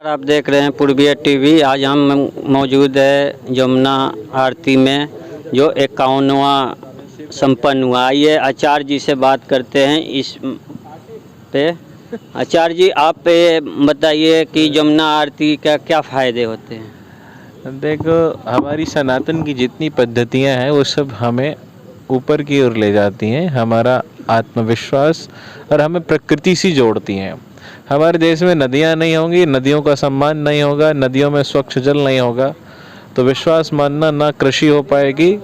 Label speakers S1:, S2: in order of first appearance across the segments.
S1: आप देख रहे हैं पूर्वीय टीवी। आज हम मौजूद है यमुना आरती में जो 51वां संपन्न हुआ। आइए आचार्य जी से बात करते हैं इस पे। आचार्य जी, आप ये बताइए कि यमुना आरती का क्या फ़ायदे होते हैं?
S2: देखो, हमारी सनातन की जितनी पद्धतियां हैं वो सब हमें ऊपर की ओर ले जाती हैं, हमारा आत्मविश्वास, और हमें प्रकृति से जोड़ती हैं। हमारे देश में नदियां नहीं होंगी, नदियों का सम्मान नहीं होगा, नदियों में स्वच्छ जल नहीं होगा, तो विश्वास मानना ना कृषि हो पाएगी।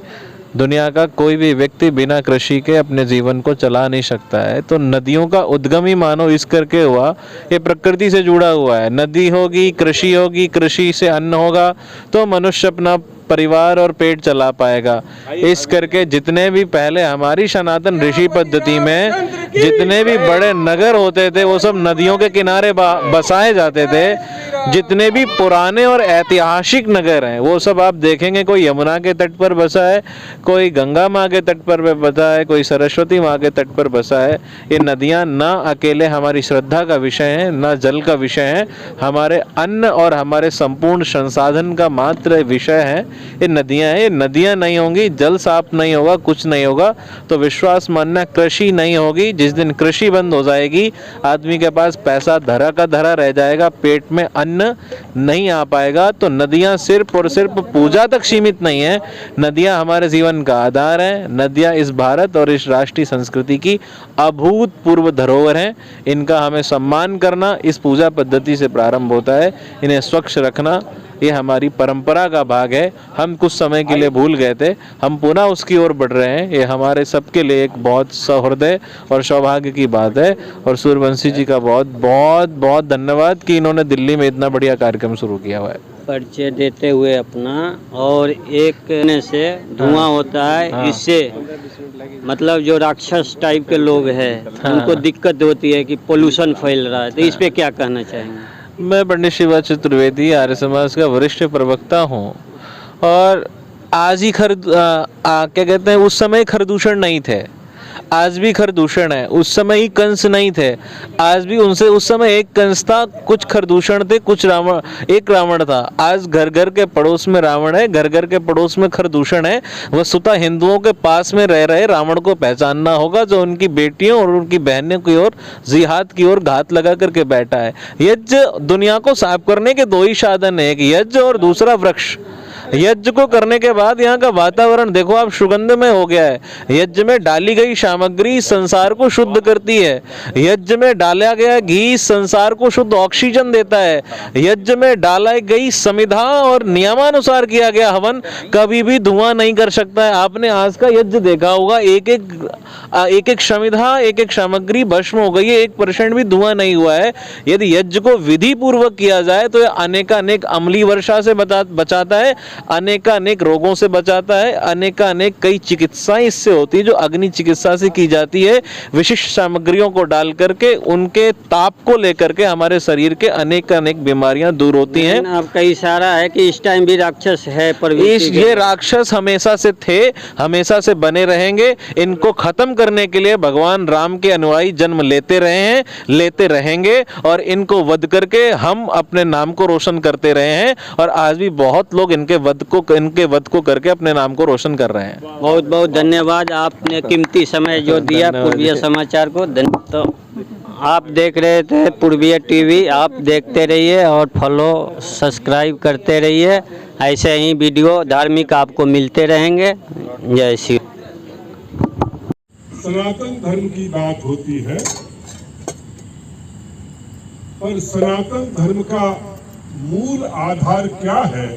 S2: दुनिया का कोई भी व्यक्ति बिना कृषि के अपने जीवन को चला नहीं सकता है। तो नदियों का उद्गम ही मानो इस करके हुआ, ये प्रकृति से जुड़ा हुआ है। नदी होगी, कृषि से अन्न होगा, तो मनुष्य अपना परिवार और पेट चला पाएगा। इस करके जितने भी पहले हमारी सनातन ऋषि पद्धति में जितने भी बड़े नगर होते थे वो सब नदियों के किनारे बसाए जाते थे। जितने भी पुराने और ऐतिहासिक नगर हैं वो सब आप देखेंगे, कोई यमुना के तट पर बसा है, कोई गंगा माँ के तट पर बसा है, कोई सरस्वती माँ के तट पर बसा है। ये नदियाँ ना अकेले हमारी श्रद्धा का विषय हैं, ना जल का विषय है, हमारे अन्न और हमारे संपूर्ण संसाधन का मात्र विषय है। ये नदियाँ हैं, ये नदियाँ नहीं होंगी, जल साफ नहीं होगा, कुछ नहीं होगा, तो विश्वास मानना कृषि नहीं होगी। जिस दिन कृषि बंद हो जाएगी, आदमी के पास पैसा धरा का धरा रह जाएगा, पेट में अन्न नहीं आ पाएगा। तो नदियाँ सिर्फ और सिर्फ पूजा तक सीमित नहीं है, नदियाँ हमारे जीवन का आधार है। नदियाँ इस भारत और इस राष्ट्रीय संस्कृति की अभूतपूर्व धरोहर हैं। इनका हमें सम्मान करना इस पूजा पद्धति से प्रारंभ होता है। इन्हें स्वच्छ रखना ये हमारी परंपरा का भाग है। हम कुछ समय के लिए भूल गए थे, हम पुनः उसकी ओर बढ़ रहे हैं। ये हमारे सबके लिए एक बहुत सहृदय और सौभाग्य की बात है। और सूर्यवंशी जी का बहुत बहुत बहुत धन्यवाद कि इन्होंने दिल्ली में इतना बढ़िया कार्यक्रम शुरू किया हुआ है।
S1: परिचय देते हुए अपना, और एक से धुआं होता है, इससे मतलब जो राक्षस टाइप के लोग हैं उनको दिक्कत होती है कि पोल्यूशन फैल रहा है, तो इस पे क्या कहना चाहेंगे?
S2: मैं पंडित शिवाज चतुर्वेदी आर्य समाज का वरिष्ठ प्रवक्ता हूँ। और आज ही क्या कहते हैं, उस समय खरदूषण नहीं थे, आज भी खरदूषण है। उस समय ही कंस नहीं थे, आज भी उनसे उस समय एक कंस था, कुछ खरदूषण थे, कुछ रावण, एक रावण था। आज घर घर के पड़ोस में रावण है, घर घर के पड़ोस में खरदूषण है। वस्तुतः हिंदुओं के पास में रह रहे रावण को पहचानना होगा, जो उनकी बेटियों और उनकी बहनों की ओर जिहाद की ओर घात लगा करके बैठा है। यज्ञ दुनिया को साफ करने के दो ही साधन है, एक यज्ञ और दूसरा वृक्ष। यज्ञ को करने के बाद यहाँ का वातावरण देखो आप, सुगंधमय हो गया है। यज्ञ में डाली गई सामग्री संसार को शुद्ध करती है। यज्ञ में डाला गया घी संसार को शुद्ध ऑक्सीजन देता है। यज्ञ में डाला गई संविधा और नियमानुसार किया गया हवन कभी भी धुआं नहीं कर सकता है। आपने आज का यज्ञ देखा होगा, एक एक संविधा, एक एक सामग्री भस्म हो गई है, 1% भी धुआं नहीं हुआ है। यदि यज्ञ को विधि पूर्वक किया जाए तो यह अनेकानेक अम्लीय वर्षा से बचाता है, अनेकानेक रोगों से बचाता है, अनेकानेक कई चिकित्साएं इससे होती है जो अग्नि चिकित्सा से की जाती है। विशिष्ट सामग्रियों को डाल करके उनके ताप को लेकर के हमारे शरीर के अनेकानेक बीमारियां दूर होती हैं।
S1: आपका इशारा है कि इस टाइम भी राक्षस है, पर
S2: ये राक्षस हमेशा से थे, हमेशा से बने रहेंगे। इनको खत्म करने के लिए भगवान राम के अनुयायी जन्म लेते रहे हैं, लेते रहेंगे, और इनको वध करके हम अपने नाम को रोशन करते रहे हैं। और आज भी बहुत लोग इनके वध को करके अपने नाम को रोशन कर रहे हैं।
S1: बहुत बहुत धन्यवाद, आपने कीमती समय जो दिया पूर्वीय समाचार को। तो आप देख रहे थे पूर्वीय टीवी, आप देखते रहिए और फॉलो सब्सक्राइब करते रहिए। ऐसे ही वीडियो धार्मिक आपको मिलते रहेंगे। जय श्री।
S3: सनातन धर्म की बात होती है, पर सनातन धर्म का मूल आधार क्या है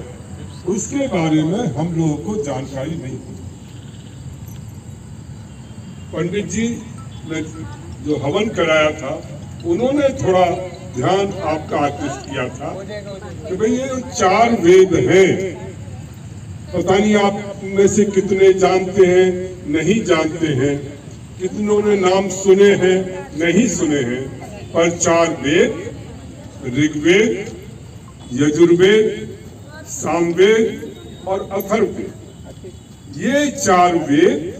S3: उसके बारे में हम लोगों को जानकारी नहीं होती। पंडित जी ने जो हवन कराया था, उन्होंने थोड़ा ध्यान आपका आकृष्ट किया था कि भाई ये 4 वेद हैं। पता नहीं आप में से कितने जानते हैं, नहीं जानते हैं, कितनों ने नाम सुने हैं, नहीं सुने हैं, पर 4 वेद, ऋग्वेद, यजुर्वेद, सामवेद और अथर्ववेद, ये 4 वेद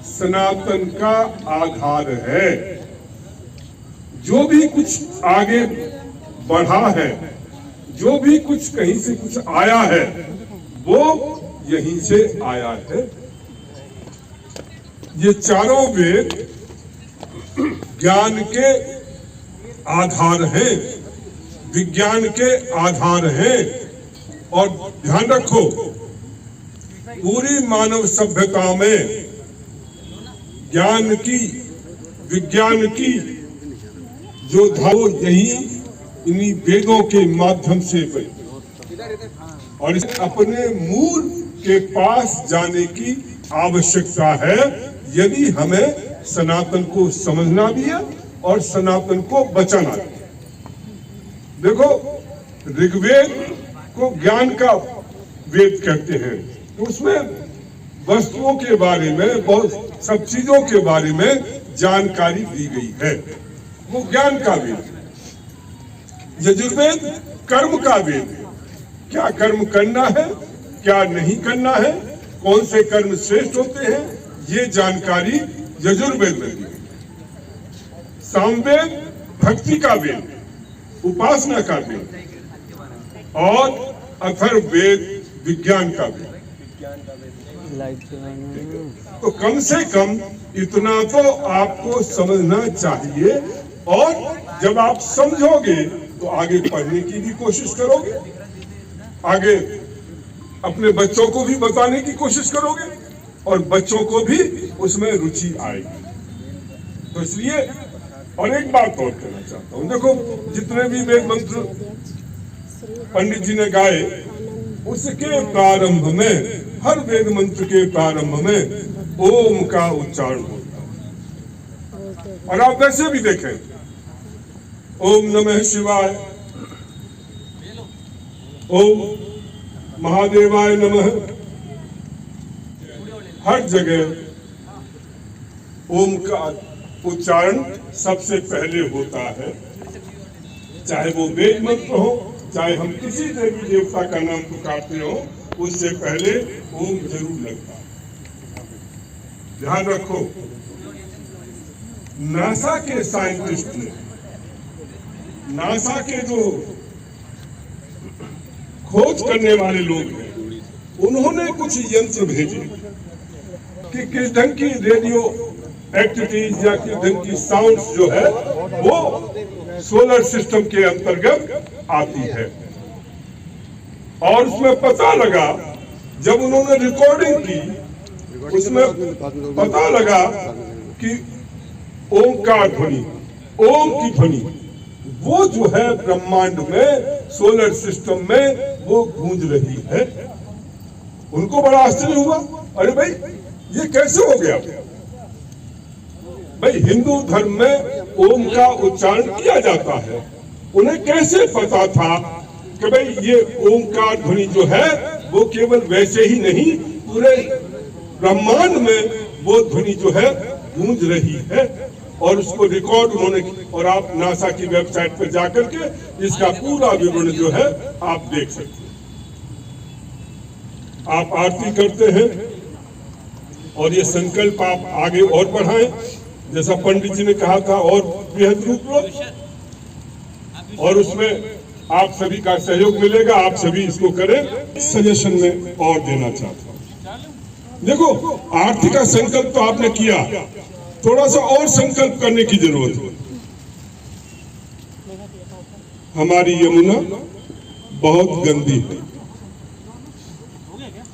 S3: सनातन का आधार है। जो भी कुछ आगे बढ़ा है जो भी कुछ कहीं से कुछ आया है वो यहीं से आया है। ये चारों वेद ज्ञान के आधार हैं, विज्ञान के आधार हैं। और ध्यान रखो, पूरी मानव सभ्यता में ज्ञान की, विज्ञान की जो धारा यही इन्हीं वेदों के माध्यम से बनी और इस अपने मूल के पास जाने की आवश्यकता है यदि हमें सनातन को समझना भी है और सनातन को बचाना भी है। देखो, ऋग्वेद को ज्ञान का वेद कहते हैं, तो उसमें वस्तुओं के बारे में, बहुत सब चीजों के बारे में जानकारी दी गई है, वो ज्ञान का वेद। यजुर्वेद कर्म का वेद है, क्या कर्म करना है, क्या नहीं करना है, कौन से कर्म श्रेष्ठ होते हैं, ये जानकारी यजुर्वेद में दी गई। सामवेद भक्ति का वेद, उपासना का वेद, और अथर्ववेद विज्ञान का वेद। तो कम से कम इतना तो आपको समझना चाहिए, और जब आप समझोगे तो आगे पढ़ने की भी कोशिश करोगे, आगे अपने बच्चों को भी बताने की कोशिश करोगे, और बच्चों को भी उसमें रुचि आएगी। तो इसलिए, और एक बात और कहना चाहता हूँ, देखो जितने भी वेद मंत्र पंडित जी ने गाए, उसके प्रारंभ में, हर वेद मंत्र के प्रारंभ में ओम का उच्चारण होता है। और आप वैसे भी देखें, ओम नमः शिवाय, ओम महादेवाय नमः, हर जगह ओम का उच्चारण सबसे पहले होता है। चाहे वो वेद मंत्र हो, चाहे हम किसी देवी देवता का नाम पुकारते हो, उससे पहले ओम जरूर लगता है। ध्यान रखो, नासा के साइंटिस्ट ने, नासा के जो खोज करने वाले लोग हैं, उन्होंने कुछ यंत्र भेजे कि किस ढंग की रेडियो एक्टिविटीज या किस ढंग की साउंड्स जो है वो सोलर सिस्टम के अंतर्गत आती है। और उसमें पता लगा, जब उन्होंने रिकॉर्डिंग की, उसमें पता लगा कि ओंकार ध्वनि, ओम की ध्वनि, वो जो है ब्रह्मांड में, सोलर सिस्टम में वो गूंज रही है। उनको बड़ा आश्चर्य हुआ, अरे भाई ये कैसे हो गया? भाई हिंदू धर्म में ओम का उच्चारण किया जाता है, उन्हें कैसे पता था कि भाई ये ओंकार ध्वनि जो है वो केवल वैसे ही नहीं, पूरे ब्रह्मांड में वो ध्वनि जो है गूंज रही है। और उसको रिकॉर्ड उन्होंने, और आप नासा की वेबसाइट पर जाकर के इसका पूरा विवरण जो है आप देख सकते हैं। आप आरती करते हैं और ये संकल्प आप आगे और बढ़ाएं, जैसा पंडित जी ने कहा था, और बृहद रूप लो, और उसमें आप सभी का सहयोग मिलेगा। आप सभी इसको करें। सजेशन में और देना चाहता हूं, देखो आरती का संकल्प तो आपने किया, थोड़ा सा और संकल्प करने की जरूरत है। हमारी यमुना बहुत गंदी है।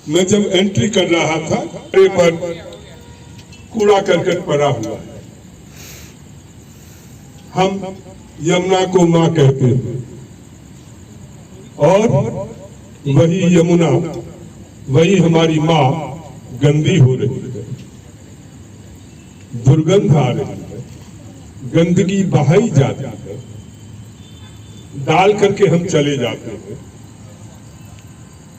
S3: मैं जब एंट्री कर रहा था, पर कूड़ा करकट पड़ा हुआ है। हम यमुना को मां कहते हैं, और वही यमुना, वही हमारी मां गंदी हो रही है, दुर्गंध आ रही है, गंदगी बहाई जाती है, डाल करके हम चले जाते हैं।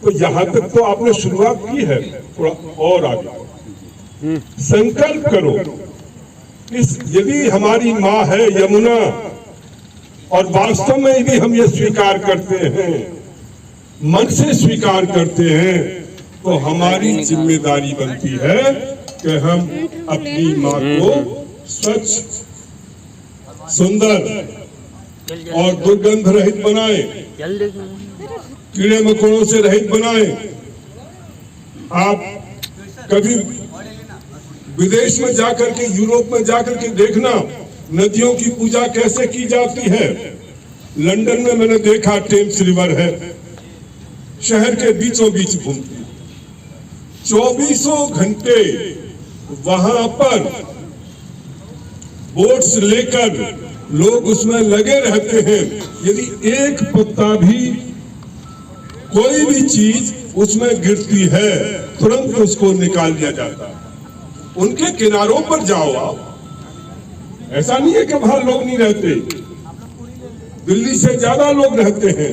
S3: तो यहां तक तो आपने शुरुआत की है, थोड़ा और आगे संकल्प करो। यदि हमारी मां है यमुना, और वास्तव में यदि हम ये स्वीकार करते हैं, मन से स्वीकार करते हैं, तो हमारी जिम्मेदारी बनती है कि हम अपनी मां को स्वच्छ, सुंदर और दुर्गंध रहित बनाएं। कीड़े मकोड़ों से रहित बनाएं। आप कभी विदेश में जाकर के, यूरोप में जाकर के देखना नदियों की पूजा कैसे की जाती है। लंदन में मैंने देखा टेम्स रिवर है, शहर के बीचों बीच घूमती है, 24 घंटे वहां पर बोट्स लेकर लोग उसमें लगे रहते हैं। यदि एक पत्ता भी, कोई भी चीज उसमें गिरती है, तुरंत उसको निकाल दिया जाता है। उनके किनारों पर जाओ आप, ऐसा नहीं है कि वहां लोग नहीं रहते, दिल्ली से ज्यादा लोग रहते हैं।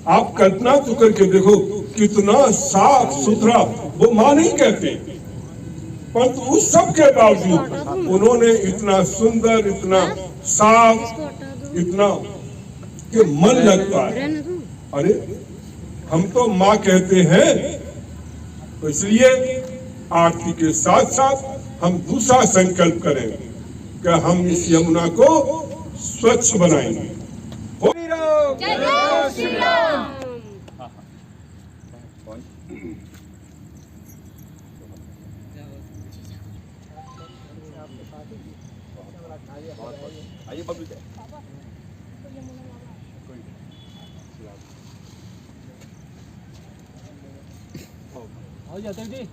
S3: आप कल्पना तो करके देखो कितना साफ सुथरा, वो मां नहीं कहते, परंतु उस सब के बावजूद उन्होंने इतना सुंदर, इतना साफ, इतना कि मन लगता है। अरे हम तो माँ कहते हैं, तो इसलिए आरती के साथ साथ हम दूसरा संकल्प करें कि हम इस यमुना को स्वच्छ बनाएंगे।
S4: जय जय श्री राम।
S5: आइए बबलू जी।
S2: हो जाते जी।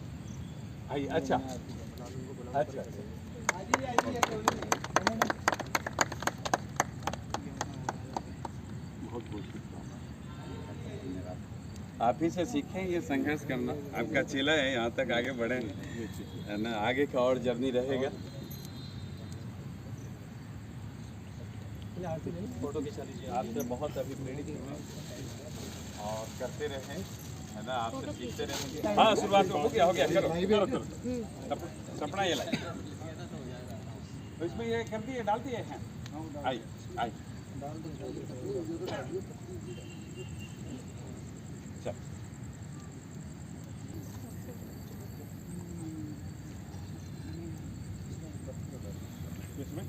S5: आइए। अच्छा अच्छा आप ही से सीखें ये संघर्ष करना। आपका चेला है, यहाँ तक आगे बढ़े है ना, आगे का और जर्नी रहेगा। फोटो खिंचा लीजिए। आपसे बहुत अभी प्रेरित हुए और करते रहें, है ना, आपसे सीखते रहेंगे। हाँ शुरुआत हो गया करो करो करो। सपना ये लाइए, तो इसमें ये कर दिए, डाल दिए हैं। आइए आइए चल। इसमें